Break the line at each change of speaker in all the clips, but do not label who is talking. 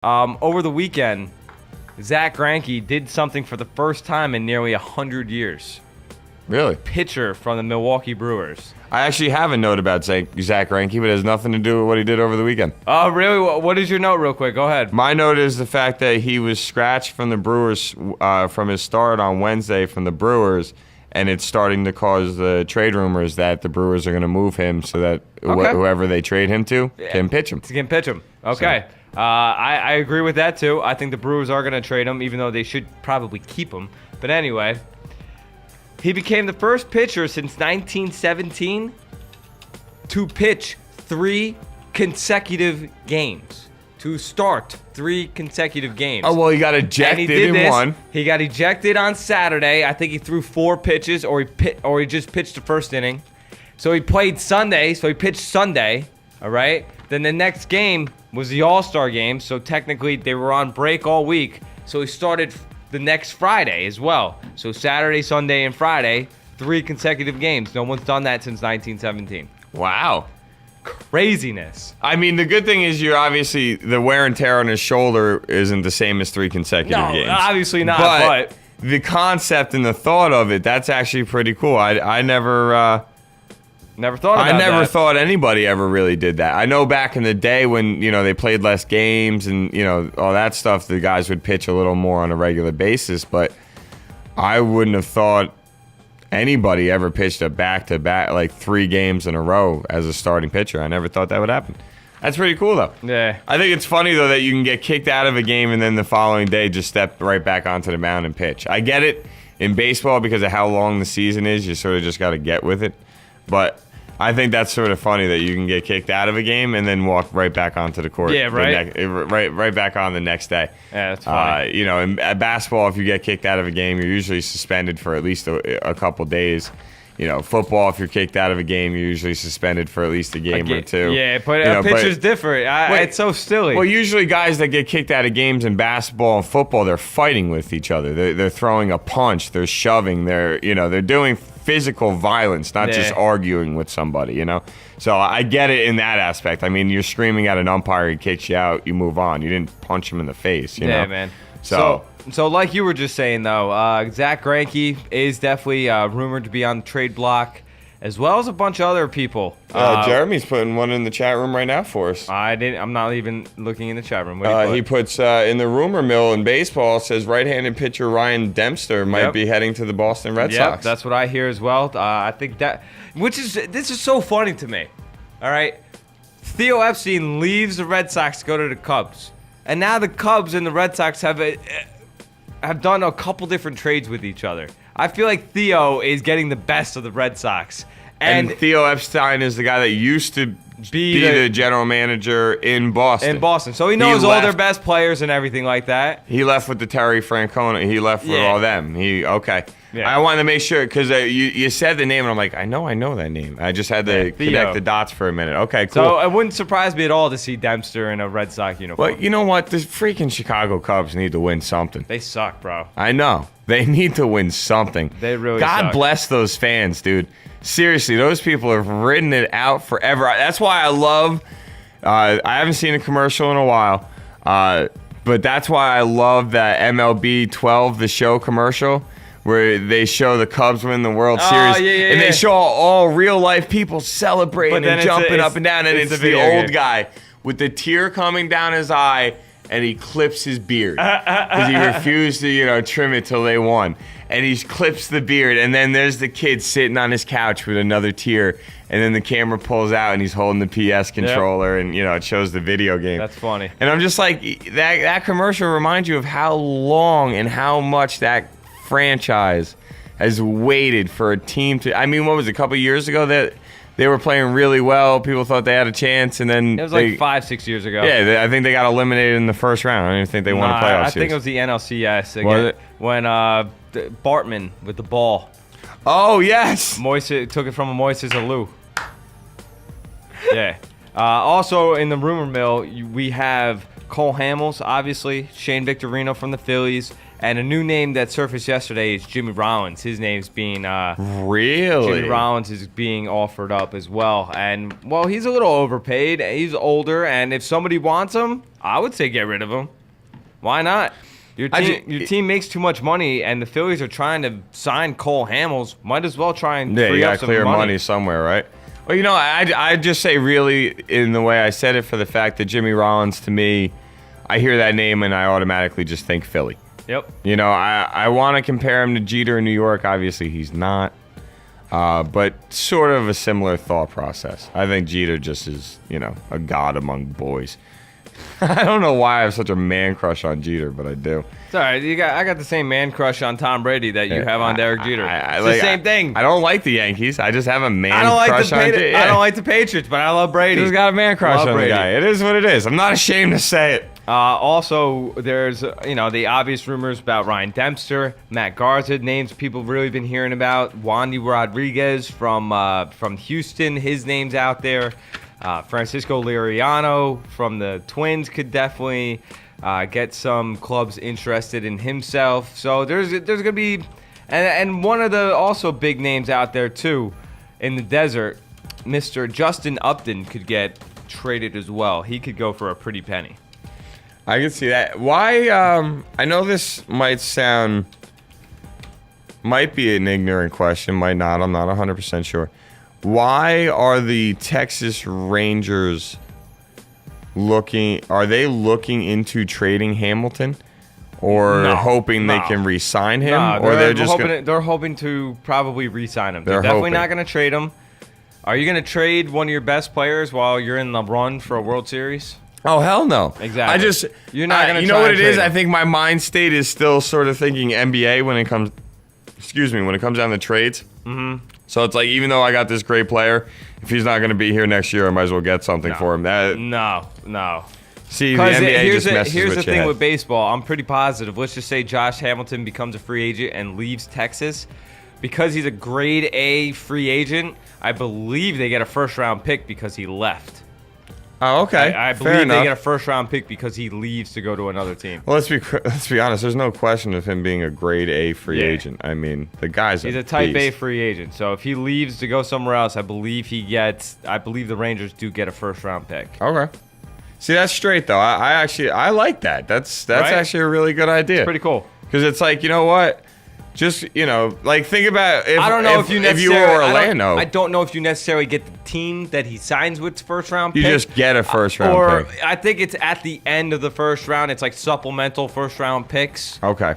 Over the weekend, Zach Greinke did something for the first time in nearly 100 years.
Really?
Pitcher from the Milwaukee Brewers.
I actually have a note about Zach Greinke, but it has nothing to do with what he did over the weekend.
Oh, really? What is your note real quick? Go ahead.
My note is the fact that he was scratched from the Brewers from his start on Wednesday from the Brewers, and it's starting to cause the trade rumors that the Brewers are going to move him so that whoever they trade him to can pitch him.
Can pitch him. Okay. So. I agree with that, too. I think the Brewers are going to trade him, even though they should probably keep him. But anyway, he became the first pitcher since 1917 to pitch 3 consecutive games. To start 3 consecutive games.
Oh, well, he got ejected in one.
He got ejected on Saturday. I think he threw 4 pitches, or he just pitched the first inning. So he played Sunday, so he pitched Sunday, all right? Then the next game was the All-Star game, so technically they were on break all week. So he started the next Friday as well. So Saturday, Sunday, and Friday, 3 consecutive games. No one's done that since 1917.
Wow.
Craziness.
I mean, the good thing is you're obviously, the wear and tear on his shoulder isn't the same as 3 consecutive games.
No, obviously not, but
the concept and the thought of it, that's actually pretty cool. I never
thought about that.
I never thought anybody ever really did that. I know back in the day when, they played less games and, all that stuff, the guys would pitch a little more on a regular basis, but I wouldn't have thought anybody ever pitched a back-to-back, like 3 games in a row as a starting pitcher. I never thought that would happen. That's pretty cool, though.
Yeah.
I think it's funny, though, that you can get kicked out of a game and then the following day just step right back onto the mound and pitch. I get it in baseball because of how long the season is. You sort of just got to get with it. But I think that's sort of funny that you can get kicked out of a game and then walk right back onto the court.
Yeah, right.
Right back on the next day.
Yeah, that's funny.
In basketball, if you get kicked out of a game, you're usually suspended for at least a couple days. Football, if you're kicked out of a game, you're usually suspended for at least a game or 2.
Yeah, but a pitcher's different. It's so silly.
Well, usually guys that get kicked out of games in basketball and football, they're fighting with each other. They're throwing a punch. They're shoving. They're doing physical violence, not just arguing with somebody, So I get it in that aspect. I mean, you're screaming at an umpire, he kicks you out, you move on. You didn't punch him in the face,
Yeah, man. So like you were just saying, though, Zach Greinke is definitely rumored to be on the trade block, as well as a bunch of other people.
Jeremy's putting one in the chat room right now for us.
I'm not even looking in the chat room.
He puts in the rumor mill in baseball, says right-handed pitcher Ryan Dempster might be heading to the Boston Red Sox.
That's what I hear as well. I think that, this is so funny to me. All right, Theo Epstein leaves the Red Sox to go to the Cubs, and now the Cubs and the Red Sox have done a couple different trades with each other. I feel like Theo is getting the best of the Red Sox.
And Theo Epstein is the guy that used to be the general manager in Boston.
So he knows all their best players and everything like that.
He left with the Terry Francona. He left with all them.
Yeah.
I wanted to make sure because you said the name and I'm like, I know that name. I just had to connect the dots for a minute. Okay, cool.
So it wouldn't surprise me at all to see Dempster in a Red Sox uniform.
But you know what? The freaking Chicago Cubs need to win something.
They suck, bro.
I know. They need to win something.
They really
God
suck.
Bless those fans, dude. Seriously, those people have ridden it out forever. That's why I love I haven't seen a commercial in a while, but that's why I love that MLB 12, the show commercial, where they show the Cubs win the World Series. And they show all real-life people celebrating and jumping up and down, and it's the old guy with the tear coming down his eye, and he clips his beard because he refused to, trim it till they won. And he clips the beard, and then there's the kid sitting on his couch with another tear, and then the camera pulls out, and he's holding the PS controller, and it shows the video game.
That's funny.
And I'm just like, that commercial reminds you of how long and how much that franchise has waited for a team to. I mean, what was it, a couple years ago that they were playing really well? People thought they had a chance, and then
it was like 5-6 years ago.
Yeah, I think they got eliminated in the first round. I don't even think they won a playoff series.
I think it was the NLCS again, when Bartman with the ball.
Oh yes,
Moises took it from a Moises Alou. Yeah. Also in the rumor mill, we have Cole Hamels, obviously, Shane Victorino from the Phillies, And a new name that surfaced yesterday is Jimmy Rollins. His name's being
Really?
Jimmy Rollins is being offered up as well. And well, he's a little overpaid. He's older, and if somebody wants him, I would say get rid of him. Why not? Your team makes too much money, and the Phillies are trying to sign Cole Hamels. Might as well try and
Yeah, you
up
got
some
clear money somewhere, right? Well, you know, I just say really in the way I said it for the fact that Jimmy Rollins, to me, I hear that name and I automatically just think Philly.
Yep.
You know, I want to compare him to Jeter in New York. Obviously, he's not. But sort of a similar thought process. I think Jeter just is, you know, a god among boys. I don't know why I have such a man crush on Jeter, but I do.
It's all right. I got the same man crush on Tom Brady that you have on Derek Jeter. It's the same thing.
I don't like the Yankees. I just have a man crush on Jeter.
I don't like the Patriots, but I love Brady.
He's got a man crush on the guy. It is what it is. I'm not ashamed to say it.
Also, there's the obvious rumors about Ryan Dempster, Matt Garza, names people really been hearing about. Wandy Rodriguez from Houston, his name's out there. Francisco Liriano from the Twins could definitely get some clubs interested in himself. So there's gonna be, and one of the also big names out there too, in the desert, Mr. Justin Upton could get traded as well. He could go for a pretty penny.
I can see that. Why? I know this might be an ignorant question, might not. I'm not 100% sure. Why are the Texas Rangers looking into trading Hamilton, or hoping they can re-sign him, or
they're hoping to probably re-sign him. They're definitely not going to trade him. Are you going to trade one of your best players while you're in the run for a World Series?
Oh, hell no.
Exactly. You're not going to.
You know what it is? I think my mind state is still sort of thinking NBA when it comes down to trades. Mm-hmm. So it's like, even though I got this great player, if he's not going to be here next year, I might as well get something for him.
No.
See, the NBA just messes with your head.
Here's the thing with baseball. I'm pretty positive. Let's just say Josh Hamilton becomes a free agent and leaves Texas. Because he's a grade A free agent, I believe they get a first-round pick because he left.
Oh, okay.
I believe they get a first-round pick because he leaves to go to another team.
Well, let's be honest. There's no question of him being a grade A free agent. I mean, the guy's
he's a type A free agent. So if he leaves to go somewhere else, I believe the Rangers do get a first-round pick.
Okay. See, that's straight though. I like that. That's actually a really good idea.
It's pretty cool.
Because it's like, you know what? Just, like, think about if,
I don't know if
you were Orlando.
I don't know if you necessarily get the team that he signs with first round pick.
You just get a first round pick.
Or I think it's at the end of the first round. It's like supplemental first round picks.
Okay.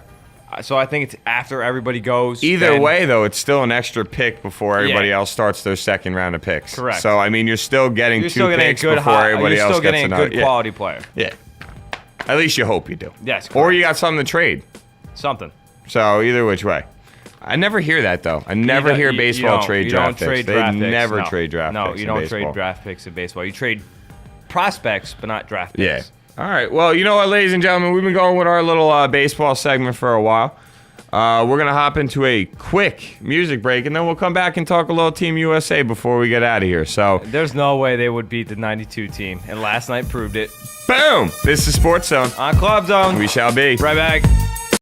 So I think it's after everybody goes.
Either way, though, it's still an extra pick before everybody else starts their second round of picks.
Correct.
So, I mean, you're still getting two picks before everybody else gets another. You're still getting a good
quality player.
Yeah. At least you hope you do.
Yes. Correct.
Or you got something to trade.
Something.
So either which way. I never hear that, though. I never hear baseball trade draft picks. They never trade draft picks.
No, you don't trade draft picks in baseball. You trade prospects, but not draft picks.
Yeah. All right. Well, you know what, ladies and gentlemen? We've been going with our little baseball segment for a while. We're going to hop into a quick music break, and then we'll come back and talk a little Team USA before we get out of here. So
there's no way they would beat the 92 team, and last night proved it.
Boom! This is Sports Zone.
On Club Zone.
We shall be.
Right back.